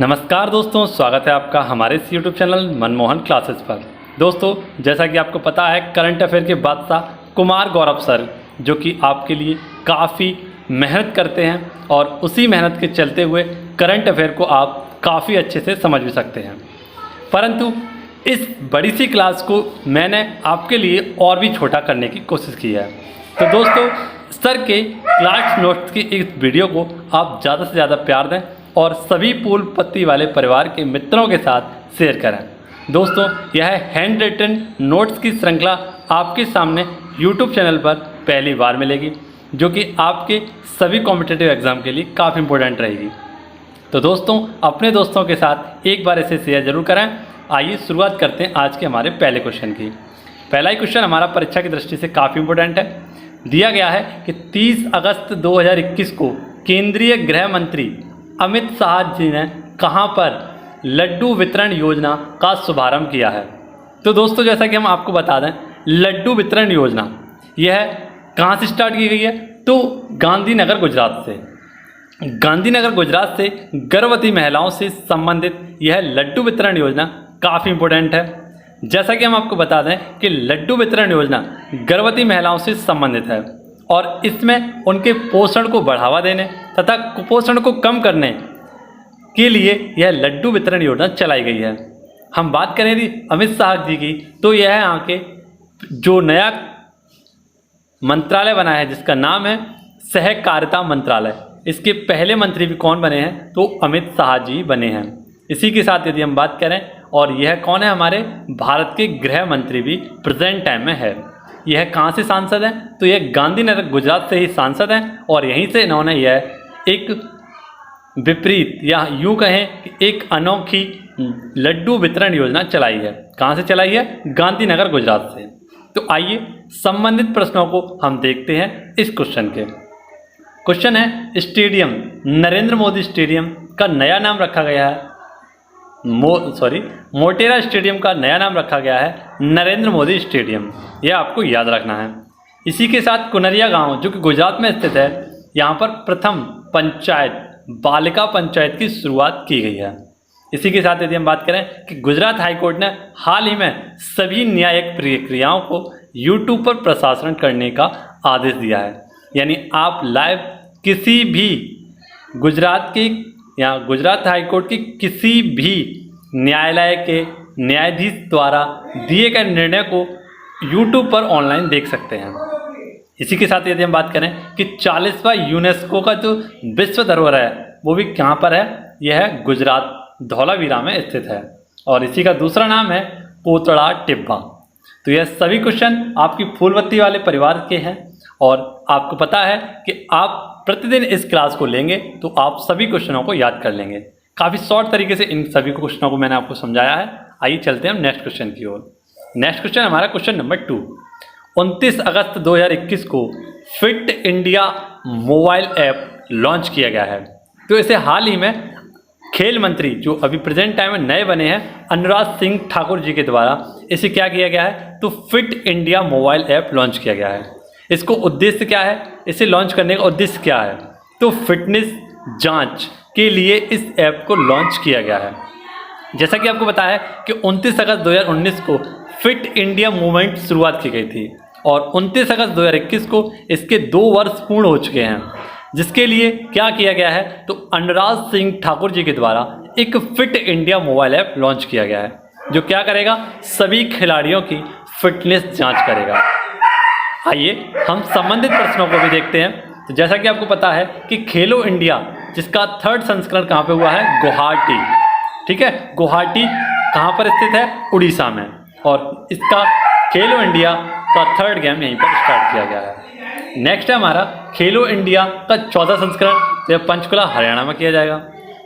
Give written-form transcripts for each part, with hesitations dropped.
नमस्कार दोस्तों, स्वागत है आपका हमारे इस यूट्यूब चैनल मनमोहन क्लासेस पर। दोस्तों, जैसा कि आपको पता है, करंट अफेयर के बादशाह कुमार गौरव सर जो कि आपके लिए काफ़ी मेहनत करते हैं और उसी मेहनत के चलते हुए करंट अफेयर को आप काफ़ी अच्छे से समझ भी सकते हैं। परंतु इस बड़ी सी क्लास को मैंने आपके लिए और भी छोटा करने की कोशिश की है। तो दोस्तों, सर के क्लास नोट्स की इस वीडियो को आप ज़्यादा से ज़्यादा प्यार दें और सभी पूर्वपत्ति वाले परिवार के मित्रों के साथ शेयर करें। दोस्तों, यह हैंड रिटन नोट्स की श्रृंखला आपके सामने यूट्यूब चैनल पर पहली बार मिलेगी, जो कि आपके सभी कॉम्पिटिटिव एग्ज़ाम के लिए काफ़ी इंपॉर्टेंट रहेगी। तो दोस्तों, अपने दोस्तों के साथ एक बार इसे शेयर ज़रूर करें। आइए शुरुआत करते हैं आज के हमारे पहले क्वेश्चन की। पहला ही क्वेश्चन हमारा परीक्षा की दृष्टि से काफ़ी इंपॉर्टेंट है। दिया गया है कि 30 अगस्त 2021 को केंद्रीय गृह मंत्री अमित शाह जी ने कहां पर लड्डू वितरण योजना का शुभारंभ किया है। तो दोस्तों, जैसा कि हम आपको बता दें, लड्डू वितरण योजना यह कहां से स्टार्ट की गई है, तो गांधीनगर गुजरात से। गांधीनगर गुजरात से गर्भवती महिलाओं से संबंधित यह लड्डू वितरण योजना काफ़ी इंपॉर्टेंट है। जैसा कि हम आपको बता दें कि लड्डू वितरण योजना गर्भवती महिलाओं से संबंधित है और इसमें उनके पोषण को बढ़ावा देने तथा कुपोषण को कम करने के लिए यह लड्डू वितरण योजना चलाई गई है। हम बात करें यदि अमित शाह जी की, तो यह यहाँ के जो नया मंत्रालय बना है जिसका नाम है सहकारिता मंत्रालय, इसके पहले मंत्री भी कौन बने हैं, तो अमित शाह जी बने हैं। इसी के साथ यदि हम बात करें, और यह कौन है, हमारे भारत के गृह मंत्री भी प्रेजेंट टाइम में है। यह कहाँ से सांसद हैं, तो यह गांधीनगर गुजरात से ही सांसद हैं और यहीं से इन्होंने यह एक विपरीत या यूँ कहें कि एक अनोखी लड्डू वितरण योजना चलाई है। कहाँ से चलाई है? गांधीनगर गुजरात से। तो आइए संबंधित प्रश्नों को हम देखते हैं इस क्वेश्चन के। क्वेश्चन है, स्टेडियम नरेंद्र मोदी स्टेडियम का नया नाम रखा गया है मोटेरा स्टेडियम का नया नाम रखा गया है नरेंद्र मोदी स्टेडियम। यह आपको याद रखना है। इसी के साथ कुनरिया गांव जो कि गुजरात में स्थित है, यहाँ पर प्रथम पंचायत बालिका पंचायत की शुरुआत की गई है। इसी के साथ यदि हम बात करें कि गुजरात हाईकोर्ट ने हाल ही में सभी न्यायिक प्रक्रियाओं को यूट्यूब पर प्रसारण करने का आदेश दिया है। यानी आप लाइव किसी भी गुजरात की या गुजरात हाईकोर्ट की किसी भी न्यायालय के न्यायाधीश द्वारा दिए गए निर्णय को यूट्यूब पर ऑनलाइन देख सकते हैं। इसी के साथ यदि हम बात करें कि 40वां यूनेस्को का जो विश्व धरोहर है वो भी कहाँ पर है, यह है गुजरात धौलावीरा में स्थित है और इसी का दूसरा नाम है पोतड़ा टिब्बा। तो यह सभी क्वेश्चन आपकी फूलबत्ती वाले परिवार के हैं और आपको पता है कि आप प्रतिदिन इस क्लास को लेंगे तो आप सभी क्वेश्चनों को याद कर लेंगे। काफ़ी शॉर्ट तरीके से इन सभी क्वेश्चनों को मैंने आपको समझाया है। आइए चलते हैं हम नेक्स्ट क्वेश्चन की ओर। नेक्स्ट क्वेश्चन हमारा क्वेश्चन नंबर 2। 29 अगस्त 2021 को fit India mobile app launch किया गया है। तो इसे हाल ही में खेल मंत्री जो अभी प्रेजेंट टाइम में नए बने हैं अनुराग सिंह ठाकुर जी के द्वारा इसे क्या किया गया है, तो fit India mobile app launch किया गया है। इसको उद्देश्य क्या है, इसे लॉन्च करने का उद्देश्य क्या है, तो फिटनेस जांच के लिए इस ऐप को लॉन्च किया गया है। जैसा कि आपको बताया है कि 29 अगस्त 2019 को फिट इंडिया मूवमेंट शुरुआत की गई थी और 29 अगस्त 2021 को इसके 2 वर्ष पूर्ण हो चुके हैं, जिसके लिए क्या किया गया है, तो अनुराग सिंह ठाकुर जी के द्वारा एक fit India mobile app launch किया गया है जो क्या करेगा, सभी खिलाड़ियों की फिटनेस जाँच करेगा। आइए हम संबंधित प्रश्नों को भी देखते हैं। तो जैसा कि आपको पता है कि खेलो इंडिया जिसका 3rd संस्करण कहाँ पे हुआ है, गुवाहाटी। ठीक है, गुवाहाटी कहाँ पर स्थित है, उड़ीसा में, और इसका खेलो इंडिया का 3rd गेम यहीं पर स्टार्ट किया गया है। नेक्स्ट है हमारा खेलो इंडिया का 14 संस्करण, तो यह पंचकुला हरियाणा में किया जाएगा।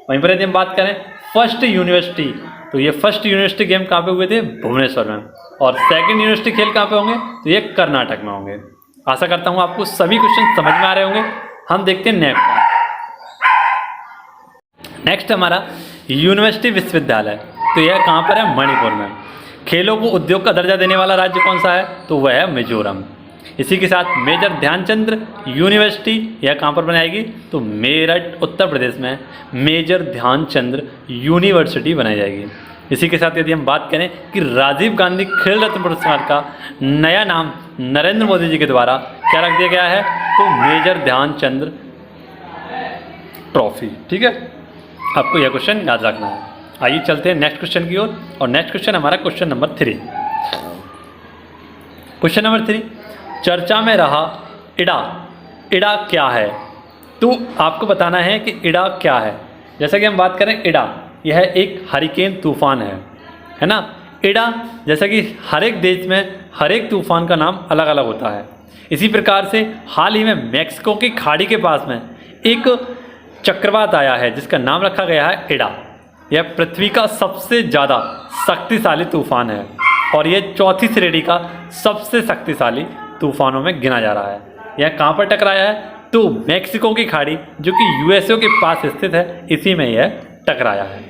वहीं पर यदि हम बात करें फर्स्ट यूनिवर्सिटी, तो ये फर्स्ट यूनिवर्सिटी गेम कहाँ पे हुए थे, भुवनेश्वर में, और सेकंड यूनिवर्सिटी खेल कहाँ पे होंगे, तो ये कर्नाटक में होंगे। आशा करता हूँ आपको सभी क्वेश्चन समझ में आ रहे होंगे। हम देखते हैं नेक्स्ट हमारा यूनिवर्सिटी विश्वविद्यालय, तो यह कहाँ पर है, मणिपुर में। खेलों को उद्योग का दर्जा देने वाला राज्य कौन सा है, तो वह है मिजोरम। इसी के साथ मेजर ध्यानचंद यूनिवर्सिटी यह कहाँ पर बनाएगी, तो मेरठ उत्तर प्रदेश में मेजर ध्यानचंद यूनिवर्सिटी बनाई जाएगी। इसी के साथ यदि हम बात करें कि राजीव गांधी खेल रत्न पुरस्कार का नया नाम नरेंद्र मोदी जी के द्वारा क्या रख दिया गया है, तो मेजर ध्यानचंद ट्रॉफी। ठीक है, आपको यह क्वेश्चन याद रखना है। आइए चलते हैं नेक्स्ट क्वेश्चन की ओर, और नेक्स्ट क्वेश्चन हमारा क्वेश्चन नंबर 3। क्वेश्चन नंबर 3, चर्चा में रहा इड़ा। इड़ा क्या है, तो आपको बताना है कि इड़ा क्या है। जैसा कि हम बात करें इड़ा, यह एक हरिकेन तूफान है ना। इड़ा जैसा कि हर एक देश में हर एक तूफान का नाम अलग अलग होता है। इसी प्रकार से हाल ही में मैक्सिको की खाड़ी के पास में एक चक्रवात आया है जिसका नाम रखा गया है इड़ा। यह पृथ्वी का सबसे ज़्यादा शक्तिशाली तूफान है और यह चौथी श्रेणी का सबसे शक्तिशाली तूफानों में गिना जा रहा है। यह कहाँ पर टकराया है, तो मैक्सिको की खाड़ी जो कि यूएसए के पास स्थित है, इसी में यह टकराया है।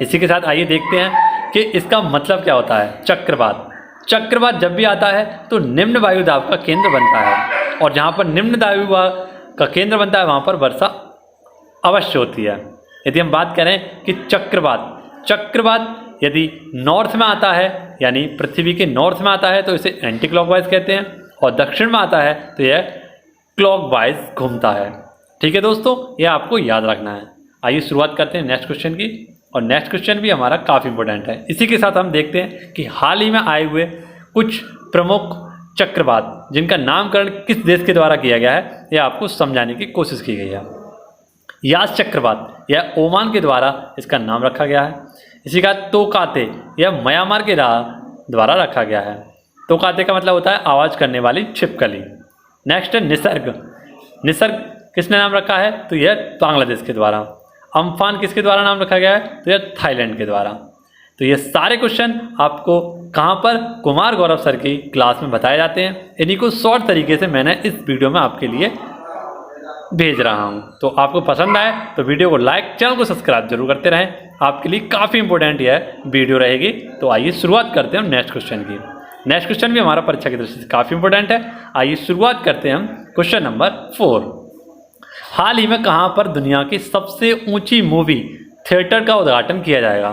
इसी के साथ आइए देखते हैं कि इसका मतलब क्या होता है। चक्रवात, चक्रवात जब भी आता है तो निम्न वायु दाब का केंद्र बनता है, और जहाँ पर निम्न वायु का केंद्र बनता है वहाँ पर वर्षा अवश्य होती है। यदि हम बात करें कि चक्रवात यदि नॉर्थ में आता है, यानी पृथ्वी के नॉर्थ में आता है तो इसे एंटी क्लॉकवाइज कहते हैं, और दक्षिण में आता है तो यह क्लॉकवाइज घूमता है। ठीक है दोस्तों, यह आपको याद रखना है। आइए शुरुआत करते हैं नेक्स्ट क्वेश्चन की, और नेक्स्ट क्वेश्चन भी हमारा काफ़ी इंपॉर्टेंट है। इसी के साथ हम देखते हैं कि हाल ही में आए हुए कुछ प्रमुख चक्रवात जिनका नामकरण किस देश के द्वारा किया गया है, यह आपको समझाने की कोशिश की गई है। यास चक्रवात, यह ओमान के द्वारा इसका नाम रखा गया है। इसी का तोकाते, यह म्यांमार के द्वारा रखा गया है। तोकाते का मतलब होता है आवाज़ करने वाली छिपकली। नेक्स्ट है निसर्ग। निसर्ग किसने नाम रखा है, तो यह बांग्लादेश के द्वारा। अम्फान किसके द्वारा नाम रखा गया है, तो यह थाईलैंड के द्वारा। तो ये सारे क्वेश्चन आपको कहाँ पर, कुमार गौरव सर की क्लास में बताए जाते हैं। इन्हीं को शॉर्ट तरीके से मैंने इस वीडियो में आपके लिए भेज रहा हूँ। तो आपको पसंद आए तो वीडियो को लाइक, चैनल को सब्सक्राइब जरूर करते रहें। आपके लिए काफ़ी इंपॉर्टेंट यह वीडियो रहेगी। तो आइए शुरुआत करते हैं नेक्स्ट क्वेश्चन की। नेक्स्ट क्वेश्चन भी हमारा परीक्षा की दृष्टि से काफ़ी इंपॉर्टेंट है। आइए शुरुआत करते हैं हम क्वेश्चन नंबर 4। हाल ही में कहाँ पर दुनिया की सबसे ऊंची मूवी थिएटर का उद्घाटन किया जाएगा,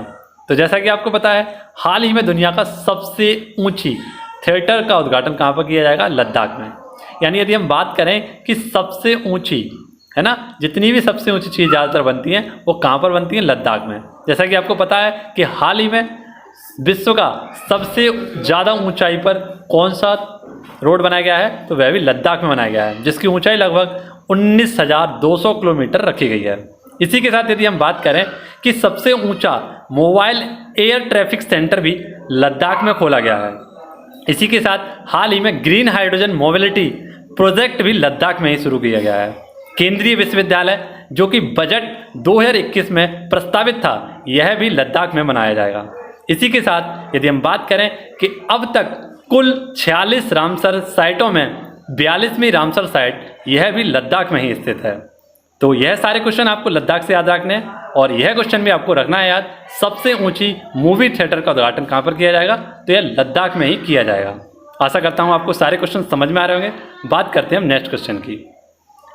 तो जैसा कि आपको पता है हाल ही में दुनिया का सबसे ऊंची थिएटर का उद्घाटन कहाँ पर किया जाएगा, लद्दाख में। यानी यदि हम बात करें कि सबसे ऊंची, है ना, जितनी भी सबसे ऊंची चीज़ ज़्यादातर बनती हैं वो कहाँ पर बनती हैं, लद्दाख में। जैसा कि आपको पता है कि हाल ही में विश्व का सबसे ज़्यादा ऊंचाई पर कौन सा रोड बनाया गया है, तो वह भी लद्दाख में बनाया गया है, जिसकी ऊंचाई लगभग 19,200 किलोमीटर रखी गई है। इसी के साथ यदि हम बात करें कि सबसे ऊंचा मोबाइल एयर ट्रैफिक सेंटर भी लद्दाख में खोला गया है। इसी के साथ हाल ही में ग्रीन हाइड्रोजन मोबिलिटी प्रोजेक्ट भी लद्दाख में ही शुरू किया गया है। केंद्रीय विश्वविद्यालय जो कि बजट 2021 में प्रस्तावित था, यह भी लद्दाख में बनाया जाएगा। इसी के साथ यदि हम बात करें कि अब तक कुल 46 रामसर साइटों में 42वीं रामसर साइट यह भी लद्दाख में ही स्थित है। तो यह सारे क्वेश्चन आपको लद्दाख से याद रखने हैं, और यह क्वेश्चन भी आपको रखना है याद, सबसे ऊंची मूवी थिएटर का उद्घाटन कहाँ पर किया जाएगा, तो यह लद्दाख में ही किया जाएगा। आशा करता हूँ आपको सारे क्वेश्चन समझ में आ रहे होंगे। बात करते हैं हम नेक्स्ट क्वेश्चन की।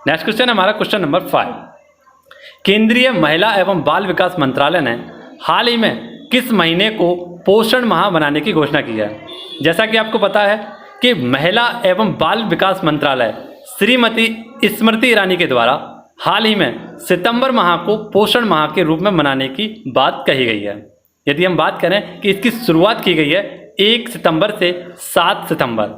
नेक्स्ट क्वेश्चन हमारा क्वेश्चन नंबर 5। केंद्रीय महिला एवं बाल विकास मंत्रालय ने हाल ही में किस महीने को पोषण माह बनाने की घोषणा की है। जैसा कि आपको पता है कि महिला एवं बाल विकास मंत्रालय श्रीमती स्मृति ईरानी के द्वारा हाल ही में सितंबर माह को पोषण माह के रूप में मनाने की बात कही गई है। यदि हम बात करें कि इसकी शुरुआत की गई है 1 सितंबर से 7 सितंबर,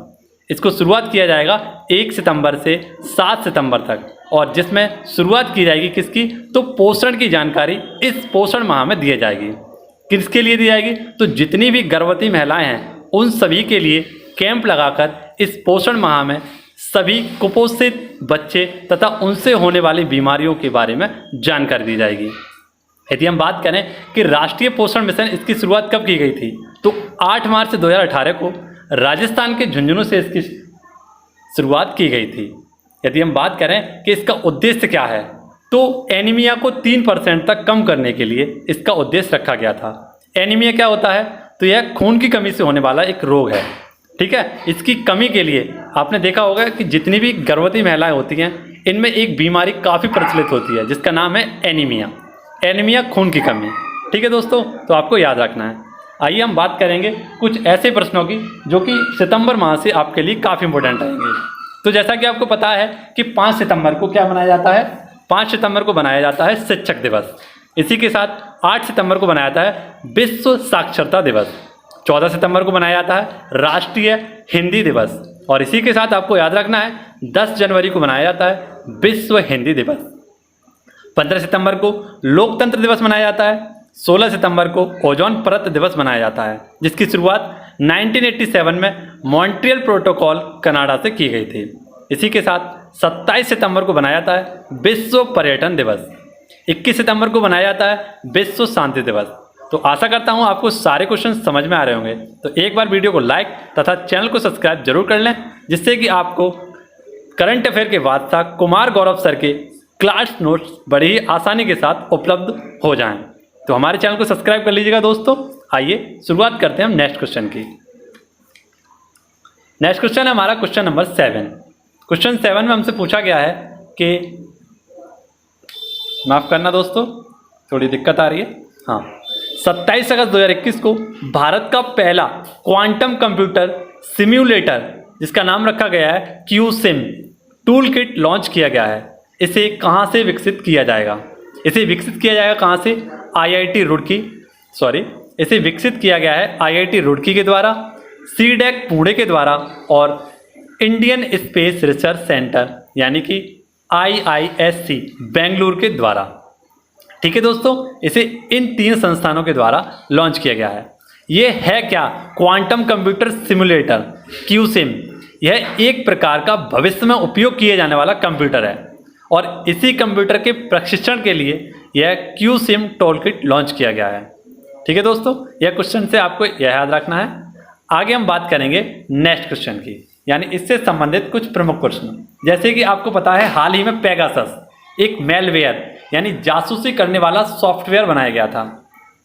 इसको शुरुआत किया जाएगा 1 सितंबर से 7 सितंबर तक, और जिसमें शुरुआत की जाएगी किसकी, तो पोषण की जानकारी इस पोषण माह में दी जाएगी। किसके लिए दी जाएगी, तो जितनी भी गर्भवती महिलाएं हैं उन सभी के लिए कैंप लगाकर इस पोषण माह में सभी कुपोषित बच्चे तथा उनसे होने वाली बीमारियों के बारे में जानकारी दी जाएगी। यदि हम बात करें कि राष्ट्रीय पोषण मिशन, इसकी शुरुआत कब की गई थी, तो 8 मार्च 2018 को राजस्थान के झुंझुनू से इसकी शुरुआत की गई थी। यदि हम बात करें कि इसका उद्देश्य क्या है, तो एनीमिया को 3% तक कम करने के लिए इसका उद्देश्य रखा गया था। एनीमिया क्या होता है, तो यह खून की कमी से होने वाला एक रोग है। ठीक है, इसकी कमी के लिए आपने देखा होगा कि जितनी भी गर्भवती महिलाएं होती हैं इनमें एक बीमारी काफ़ी प्रचलित होती है जिसका नाम है एनीमिया। एनीमिया खून की कमी। ठीक है दोस्तों, तो आपको याद रखना है। आइए हम बात करेंगे कुछ ऐसे प्रश्नों की जो कि सितंबर माह से आपके लिए काफ़ी इंपॉर्टेंट रहेंगे। तो जैसा कि आपको पता है कि 5 सितंबर को क्या मनाया जाता है, 5 सितंबर को मनाया जाता है शिक्षक दिवस। इसी के साथ 8 सितंबर को मनाया जाता है विश्व साक्षरता दिवस। 14 सितंबर को मनाया जाता है राष्ट्रीय हिंदी दिवस। और इसी के साथ आपको याद रखना है 10 जनवरी को मनाया जाता है विश्व हिंदी दिवस। 15 सितंबर को लोकतंत्र दिवस मनाया जाता है। 16 सितंबर को ओजोन परत दिवस मनाया जाता है जिसकी शुरुआत 1987 में मॉन्ट्रियल प्रोटोकॉल कनाडा से की गई थी। इसी के साथ 27 सितंबर को मनाया जाता है विश्व पर्यटन दिवस। 21 सितंबर को मनाया जाता है विश्व शांति दिवस। तो आशा करता हूं आपको सारे क्वेश्चन समझ में आ रहे होंगे। तो एक बार वीडियो को लाइक तथा चैनल को सब्सक्राइब जरूर कर लें जिससे कि आपको करंट अफेयर के बादशाह कुमार गौरव सर के क्लास नोट्स बड़ी ही आसानी के साथ उपलब्ध हो जाएं। तो हमारे चैनल को सब्सक्राइब कर लीजिएगा दोस्तों। आइए शुरुआत करते हैं हम नेक्स्ट क्वेश्चन की। नेक्स्ट क्वेश्चन है हमारा क्वेश्चन नंबर 7। क्वेश्चन 7 में हमसे पूछा गया है कि, माफ करना दोस्तों थोड़ी दिक्कत आ रही है, हाँ, 27 अगस्त 2021 को भारत का पहला क्वांटम कंप्यूटर सिम्युलेटर जिसका नाम रखा गया है क्यूसिम टूल किट लॉन्च किया गया है। इसे कहाँ से विकसित किया जाएगा? इसे विकसित किया जाएगा कहाँ से? आईआईटी रुड़की, इसे विकसित किया गया है आईआईटी रुड़की के द्वारा, सीडेक पुणे के द्वारा और इंडियन स्पेस रिसर्च सेंटर यानी कि IISc बेंगलुरु के द्वारा। ठीक है दोस्तों, इसे इन 3 संस्थानों के द्वारा लॉन्च किया गया है। ये है क्या? Quantum computer simulator QSim. यह एक प्रकार का भविष्य में उपयोग किए जाने वाला कंप्यूटर है और इसी कंप्यूटर के प्रशिक्षण के लिए यह क्यूसिम टूल किट लॉन्च किया गया है। ठीक है दोस्तों, यह क्वेश्चन से आपको यह याद रखना है। आगे हम बात करेंगे नेक्स्ट क्वेश्चन की, यानी इससे संबंधित कुछ प्रमुख प्रश्न। जैसे कि आपको पता है हाल ही में पेगासस एक मेलवेयर यानी जासूसी करने वाला सॉफ्टवेयर बनाया गया था।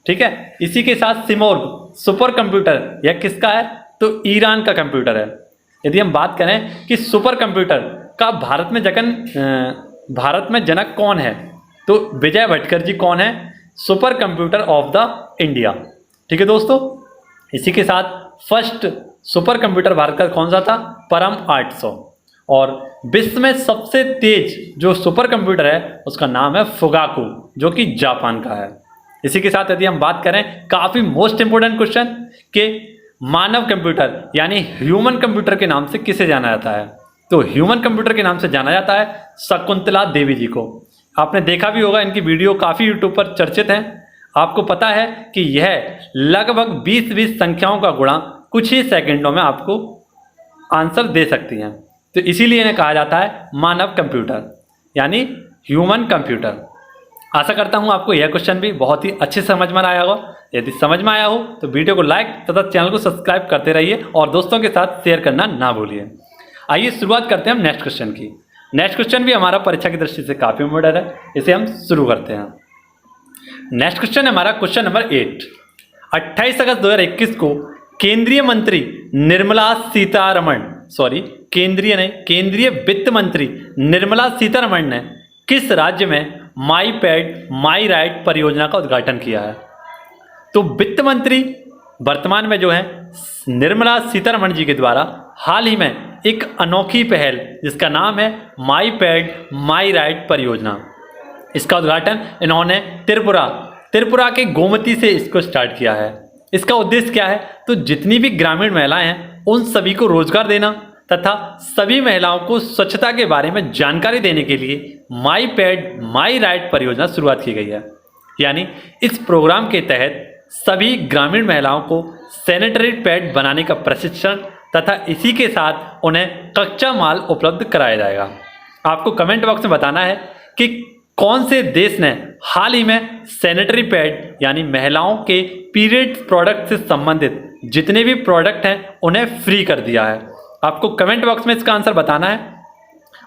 ठीक है, इसी के साथ सिमोर्ग सुपर कंप्यूटर, यह किसका है? तो ईरान का कंप्यूटर है। यदि हम बात करें कि सुपर कंप्यूटर का भारत में जनक कौन है, तो विजय भटकर जी कौन है? Super computer of the India. ठीक है दोस्तों, इसी के साथ फर्स्ट सुपर कंप्यूटर भारत का कौन सा था? परम 800। और विश्व में सबसे तेज जो सुपर कंप्यूटर है उसका नाम है फुगाकू जो कि जापान का है। इसी के साथ यदि हम बात करें काफ़ी मोस्ट इंपोर्टेंट क्वेश्चन कि मानव कंप्यूटर यानी ह्यूमन कंप्यूटर के नाम से किसे जाना जाता है, तो ह्यूमन कंप्यूटर के नाम से जाना जाता है शकुंतला देवी जी को। आपने देखा भी होगा, इनकी वीडियो काफ़ी यूट्यूब पर चर्चित हैं। आपको पता है कि यह लगभग 20 संख्याओं का गुणा कुछ ही सेकंडों में आपको आंसर दे सकती हैं। तो इसीलिए इन्हें कहा जाता है मानव कंप्यूटर यानी ह्यूमन कंप्यूटर। आशा करता हूं आपको यह क्वेश्चन भी बहुत ही अच्छे से समझ में आया होगा। यदि समझ में आया हो तो वीडियो को लाइक तथा चैनल को सब्सक्राइब करते रहिए और दोस्तों के साथ शेयर करना ना भूलिए। आइए शुरुआत करते हैं हम नेक्स्ट क्वेश्चन की। नेक्स्ट क्वेश्चन भी हमारा परीक्षा की दृष्टि से काफ़ी इंपॉर्टेंट है, इसे हम शुरू करते हैं। नेक्स्ट क्वेश्चन है हमारा क्वेश्चन नंबर 8। 28 अगस्त 2021 को केंद्रीय मंत्री निर्मला सीतारमण, केंद्रीय वित्त मंत्री निर्मला सीतारमण ने किस राज्य में माई पैड माई राइट परियोजना का उद्घाटन किया है? तो वित्त मंत्री वर्तमान में जो है निर्मला सीतारमण जी के द्वारा हाल ही में एक अनोखी पहल जिसका नाम है माई पैड माई राइट परियोजना, इसका उद्घाटन इन्होंने त्रिपुरा के गोमती से इसको स्टार्ट किया है। इसका उद्देश्य क्या है? तो जितनी भी ग्रामीण महिलाएं हैं उन सभी को रोजगार देना तथा सभी महिलाओं को स्वच्छता के बारे में जानकारी देने के लिए माई पैड माई राइट परियोजना शुरुआत की गई है। यानी इस प्रोग्राम के तहत सभी ग्रामीण महिलाओं को सैनिटरी पैड बनाने का प्रशिक्षण तथा इसी के साथ उन्हें कच्चा माल उपलब्ध कराया जाएगा। आपको कमेंट बॉक्स में बताना है कि कौन से देश ने हाल ही में सैनिटरी पैड यानी महिलाओं के पीरियड प्रोडक्ट से संबंधित जितने भी प्रोडक्ट हैं उन्हें फ्री कर दिया है। आपको कमेंट बॉक्स में इसका आंसर बताना है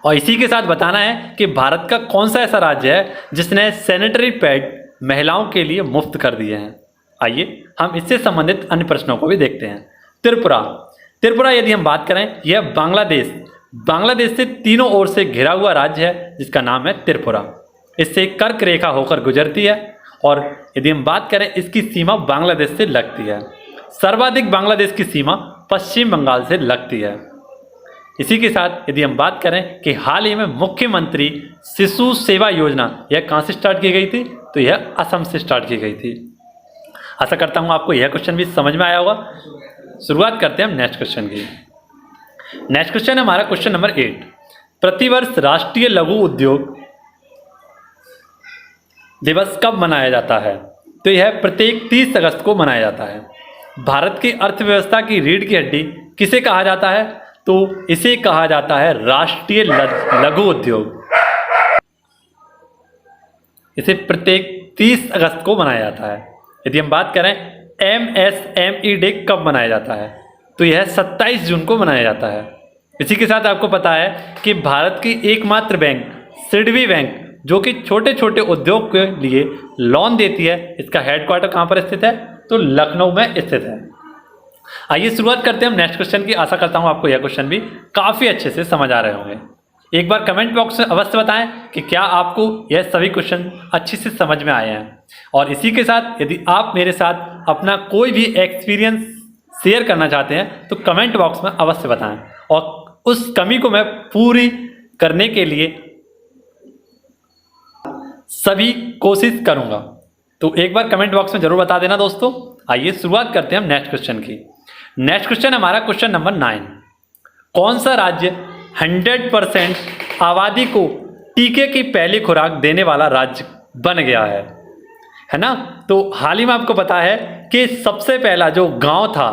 और इसी के साथ बताना है कि भारत का कौन सा ऐसा राज्य है जिसने सैनिटरी पैड महिलाओं के लिए मुफ्त कर दिए हैं। आइए हम इससे संबंधित अन्य प्रश्नों को भी देखते हैं। त्रिपुरा यदि हम बात करें, यह बांग्लादेश से तीनों ओर से घिरा हुआ राज्य है जिसका नाम है त्रिपुरा। इससे कर्क रेखा होकर गुजरती है और यदि हम बात करें इसकी सीमा बांग्लादेश से लगती है। सर्वाधिक बांग्लादेश की सीमा पश्चिम बंगाल से लगती है। इसी के साथ यदि हम बात करें कि हाल ही में मुख्यमंत्री शिशु सेवा योजना यह कहाँ से स्टार्ट की गई थी, तो यह असम से स्टार्ट की गई थी। आशा करता हूँ आपको यह क्वेश्चन भी समझ में आया होगा। शुरुआत करते हैं हम नेक्स्ट क्वेश्चन की। नेक्स्ट क्वेश्चन है हमारा क्वेश्चन नंबर 8। प्रतिवर्ष राष्ट्रीय लघु उद्योग दिवस कब मनाया जाता है? तो यह प्रत्येक 30 अगस्त को मनाया जाता है। भारत की अर्थव्यवस्था की रीढ़ की हड्डी किसे कहा जाता है? तो इसे कहा जाता है राष्ट्रीय लघु उद्योग। इसे प्रत्येक 30 अगस्त को मनाया जाता है। यदि हम बात करें MSME डे कब मनाया जाता है, तो यह 27 जून को मनाया जाता है। इसी के साथ आपको पता है कि भारत की एकमात्र बैंक सिडबी बैंक जो कि छोटे छोटे उद्योग के लिए लोन देती है, इसका हेडक्वार्टर कहाँ पर स्थित है? तो लखनऊ में स्थित है। आइए शुरुआत करते हैं हम नेक्स्ट क्वेश्चन की। आशा करता हूँ आपको यह क्वेश्चन भी काफ़ी अच्छे से समझ आ रहे होंगे। एक बार कमेंट बॉक्स में अवश्य बताएं कि क्या आपको यह सभी क्वेश्चन अच्छे से समझ में आए हैं। और इसी के साथ यदि आप मेरे साथ अपना कोई भी एक्सपीरियंस शेयर करना चाहते हैं तो कमेंट बॉक्स में अवश्य बताएं, और उस कमी को मैं पूरी करने के लिए सभी कोशिश करूंगा। तो एक बार कमेंट बॉक्स में जरूर बता देना दोस्तों। आइए शुरुआत करते हैं हम नेक्स्ट क्वेश्चन की। नेक्स्ट क्वेश्चन हमारा क्वेश्चन नंबर 9। कौन सा राज्य 100% आबादी को टीके की पहली खुराक देने वाला राज्य बन गया है ना? तो हाल ही में आपको पता है कि सबसे पहला जो गांव था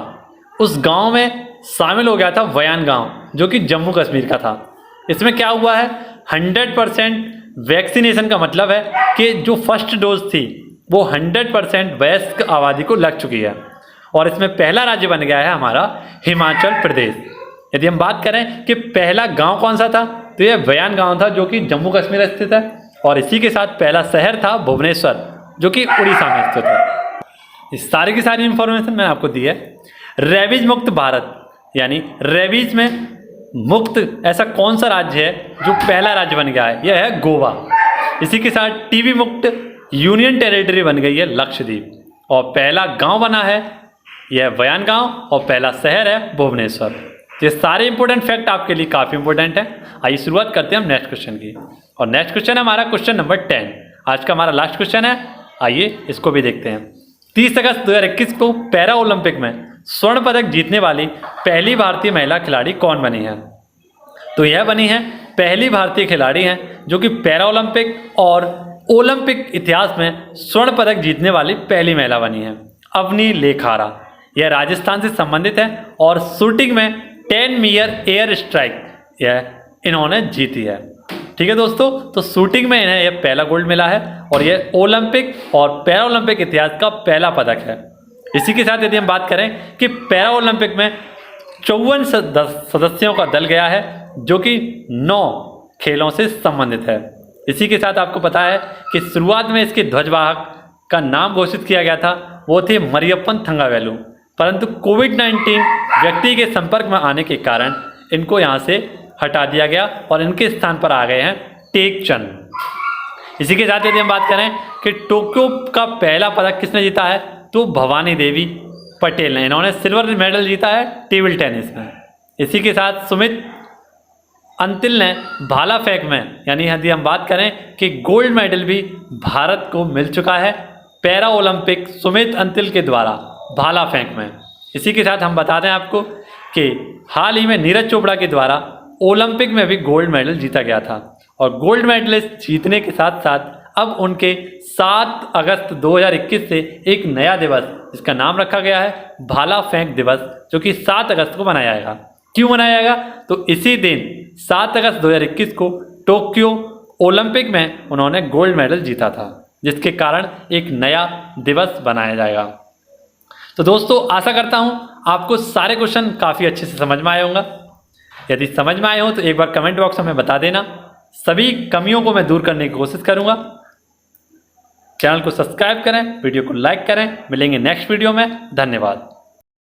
उस गांव में शामिल हो गया था वयान गांव, जो कि जम्मू कश्मीर का था। इसमें क्या हुआ है, 100% वैक्सीनेशन का मतलब है कि जो फर्स्ट डोज थी वो 100% वयस्क आबादी को लग चुकी है। और इसमें पहला राज्य बन गया है हमारा हिमाचल प्रदेश। यदि हम बात करें कि पहला गांव कौन सा था, तो यह वयान गांव था जो कि जम्मू कश्मीर स्थित है। और इसी के साथ पहला शहर था भुवनेश्वर जो कि उड़ीसा में स्थित है। इस सारी की सारी इंफॉर्मेशन मैंने आपको दी है। रेबीज मुक्त भारत यानी रेबीज में मुक्त ऐसा कौन सा राज्य है जो पहला राज्य बन गया है? यह है गोवा। इसी के साथ टीबी मुक्त यूनियन टेरिटरी बन गई है लक्षद्वीप। और पहला गांव बना है यह वयान गांव, और पहला शहर है भुवनेश्वर। ये सारे इंपॉर्टेंट फैक्ट आपके लिए काफ़ी इंपॉर्टेंट है। आइए शुरुआत करते हैं हम नेक्स्ट क्वेश्चन की। और नेक्स्ट क्वेश्चन है हमारा क्वेश्चन नंबर 10। आज का हमारा लास्ट क्वेश्चन है, आइए इसको भी देखते हैं। 30 अगस्त 2021 को पैरा ओलंपिक में स्वर्ण पदक जीतने वाली पहली भारतीय महिला खिलाड़ी कौन बनी है? तो यह बनी है पहली भारतीय खिलाड़ी हैं जो कि पैरा ओलंपिक और ओलंपिक इतिहास में स्वर्ण पदक जीतने वाली पहली महिला बनी है, अवनी लेखारा। यह राजस्थान से संबंधित है और शूटिंग में 10 मीटर एयर स्ट्राइक यह इन्होंने जीती है। ठीक है दोस्तों, तो शूटिंग में इन्हें यह पहला गोल्ड मिला है और यह ओलंपिक और पैरा ओलंपिक इतिहास का पहला पदक है। इसी के साथ यदि हम बात करें कि पैरा ओलंपिक में 54 सदस्यों का दल गया है जो कि 9 खेलों से संबंधित है। इसी के साथ आपको पता है कि शुरुआत में इसके ध्वजवाहक का नाम घोषित किया गया था, वो थे मरियप्पन थंगावेलु, परंतु कोविड-19 व्यक्ति के संपर्क में आने के कारण इनको यहाँ से हटा दिया गया और इनके स्थान पर आ गए हैं टेक चंद। इसी के साथ यदि हम बात करें कि टोक्यो का पहला पदक किसने जीता है, तो भवानी देवी पटेल ने। इन्होंने सिल्वर मेडल जीता है टेबल टेनिस में। इसी के साथ सुमित अंतिल ने भाला फेंक में, यानी यदि हम बात करें कि गोल्ड मेडल भी भारत को मिल चुका है पैरा ओलंपिक सुमित अंतिल के द्वारा भाला फेंक में। इसी के साथ हम बता दें आपको कि हाल ही में नीरज चोपड़ा के द्वारा ओलंपिक में भी गोल्ड मेडल जीता गया था। और गोल्ड मेडलिस्ट जीतने के साथ साथ अब उनके 7 अगस्त 2021 से एक नया दिवस जिसका नाम रखा गया है भाला फेंक दिवस, जो कि 7 अगस्त को मनाया जाएगा। क्यों मनाया जाएगा, तो इसी दिन 7 अगस्त 2021 को टोक्यो ओलंपिक में उन्होंने गोल्ड मेडल जीता था, जिसके कारण एक नया दिवस बनाया जाएगा। तो दोस्तों आशा करता हूं आपको सारे क्वेश्चन काफ़ी अच्छे से समझ में आए होंगे। यदि समझ में आए हो तो एक बार कमेंट बॉक्स में बता देना। सभी कमियों को मैं दूर करने की कोशिश करूंगा। चैनल को सब्सक्राइब करें, वीडियो को लाइक करें। मिलेंगे नेक्स्ट वीडियो में। धन्यवाद।